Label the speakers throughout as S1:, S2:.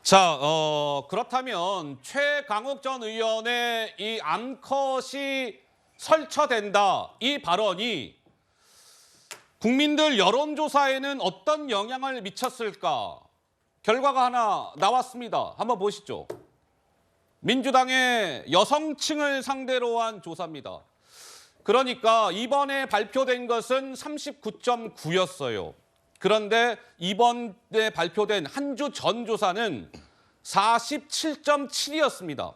S1: 자, 그렇다면 최강욱 전 의원의 이 암컷이 설쳐된다 이 발언이 국민들 여론조사에는 어떤 영향을 미쳤을까? 결과가 하나 나왔습니다. 한번 보시죠. 민주당의 여성층을 상대로 한 조사입니다. 그러니까 이번에 발표된 것은 39.9였어요. 그런데 이번에 발표된 한 주 전 조사는 47.7이었습니다.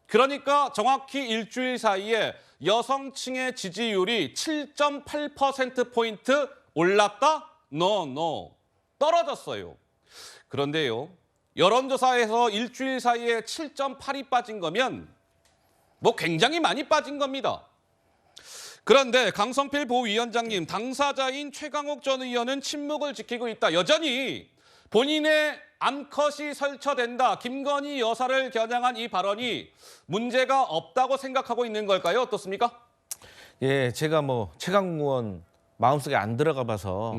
S1: 그러니까 정확히 일주일 사이에 여성층의 지지율이 7.8%포인트 올랐다? No. 떨어졌어요. 그런데요, 여론조사에서 일주일 사이에 7.8이 빠진 거면 뭐 굉장히 많이 빠진 겁니다. 그런데 강성필 부위원장님, 당사자인 최강욱 전 의원은 침묵을 지키고 있다. 여전히 본인의 암컷이 설쳐된다. 김건희 여사를 겨냥한 이 발언이 문제가 없다고 생각하고 있는 걸까요? 어떻습니까?
S2: 예, 제가 최강욱 의원 마음속에 안 들어가 봐서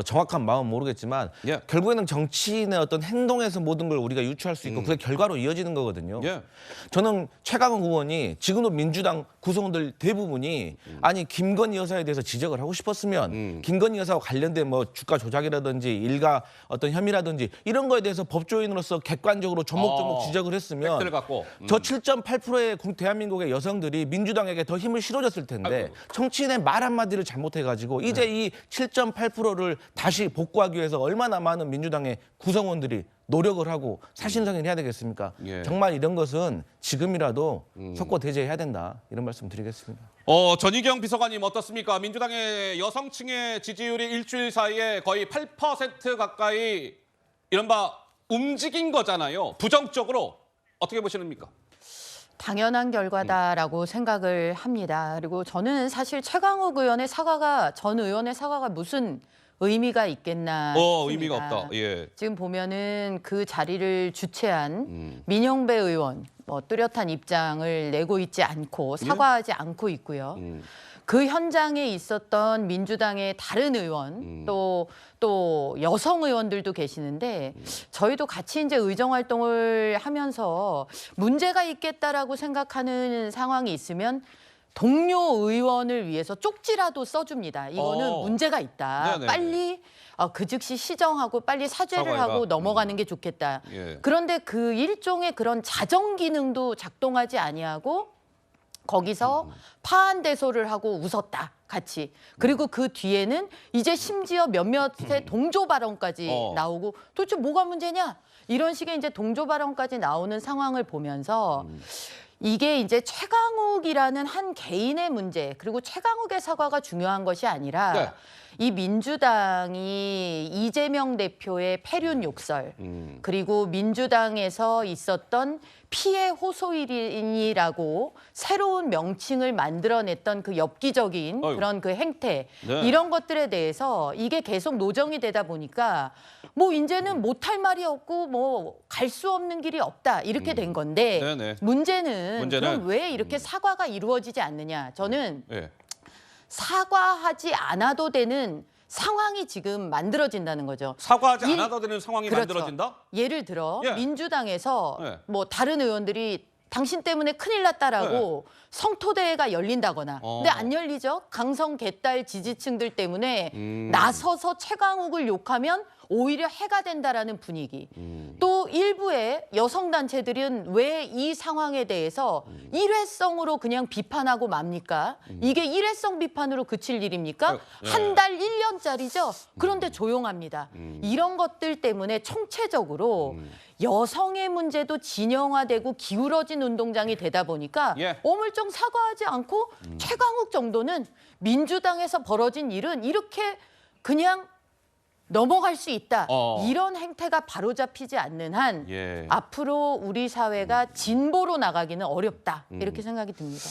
S2: 정확한 마음은 모르겠지만
S1: 예.
S2: 결국에는 정치인의 어떤 행동에서 모든 걸 우리가 유추할 수 있고 그게 결과로 이어지는 거거든요.
S1: 예.
S2: 저는 최강욱 의원이 지금도 민주당 구성원들 대부분이 아니 김건희 여사에 대해서 지적을 하고 싶었으면 김건희 여사와 관련된 주가 조작이라든지 일가 어떤 혐의라든지 이런 거에 대해서 법조인으로서 객관적으로 조목조목 지적을 했으면
S1: 팩트를 갖고.
S2: 저 7.8%의 대한민국의 여성들이 민주당에게 더 힘을 실어줬을 텐데
S1: 아이고.
S2: 정치인의 말 한마디를 잘못해가지고 이제 이 7.8%를 다시 복구하기 위해서 얼마나 많은 민주당의 구성원들이 노력을 하고 살신성인해야 되겠습니까?
S1: 예.
S2: 정말 이런 것은 지금이라도 석고 대제해야 된다. 이런 말씀 드리겠습니다.
S1: 전희경 비서관님 어떻습니까? 민주당의 여성층의 지지율이 일주일 사이에 거의 8% 가까이 이른바 움직인 거잖아요. 부정적으로 어떻게 보시는입니까?
S3: 당연한 결과다라고 생각을 합니다. 그리고 저는 사실 최강욱 의원의 사과가 전 의원의 사과가 무슨 의미가 있겠나 싶습니다.
S1: 의미가 없다. 예.
S3: 지금 보면은 그 자리를 주최한 민영배 의원 뚜렷한 입장을 내고 있지 않고 사과하지 않고 있고요. 그 현장에 있었던 민주당의 다른 의원 또 여성 의원들도 계시는데 저희도 같이 이제 의정 활동을 하면서 문제가 있겠다라고 생각하는 상황이 있으면 동료 의원을 위해서 쪽지라도 써줍니다. 이거는 문제가 있다.
S1: 네네네.
S3: 빨리 그 즉시 시정하고 빨리 사죄를
S1: 사과해라.
S3: 하고 넘어가는 게 좋겠다.
S1: 예.
S3: 그런데 그 일종의 그런 자정 기능도 작동하지 아니하고 거기서 파한대소를 하고 웃었다. 같이. 그리고 그 뒤에는 이제 심지어 몇몇의 동조 발언까지 나오고 도대체 뭐가 문제냐? 이런 식의 이제 동조 발언까지 나오는 상황을 보면서 이게 이제 최강욱이라는 한 개인의 문제 그리고 최강욱의 사과가 중요한 것이 아니라
S1: 네.
S3: 이 민주당이 이재명 대표의 폐륜 욕설 그리고 민주당에서 있었던 피해 호소인이라고 새로운 명칭을 만들어냈던 그 엽기적인 그런 그 행태
S1: 네.
S3: 이런 것들에 대해서 이게 계속 노정이 되다 보니까 이제는 못할 말이 없고 갈 수 없는 길이 없다 이렇게 된 건데
S1: 네네.
S3: 문제는 그럼 왜 이렇게 사과가 이루어지지 않느냐 저는
S1: 예.
S3: 사과하지 않아도 되는 상황이 지금 만들어진다는 거죠.
S1: 사과하지 않아도 되는 상황이
S3: 그렇죠.
S1: 만들어진다?
S3: 예를 들어
S1: 예.
S3: 민주당에서
S1: 예.
S3: 다른 의원들이 당신 때문에 큰일 났다라고 성토대회가 열린다거나 근데 안 열리죠. 강성 개딸 지지층들 때문에 나서서 최강욱을 욕하면 오히려 해가 된다라는 분위기. 또 일부의 여성단체들은 왜 이 상황에 대해서 일회성으로 그냥 비판하고 맙니까? 이게 일회성 비판으로 그칠 일입니까? 한 달 1년짜리죠. 그런데 조용합니다. 이런 것들 때문에 총체적으로 여성의 문제도 진영화되고 기울어진 운동장이 되다 보니까 어물쩡 사과하지 않고 최강욱 정도는 민주당에서 벌어진 일은 이렇게 그냥 넘어갈 수 있다. 이런 행태가 바로잡히지 않는 한 앞으로 우리 사회가 진보로 나가기는 어렵다. 이렇게 생각이 듭니다.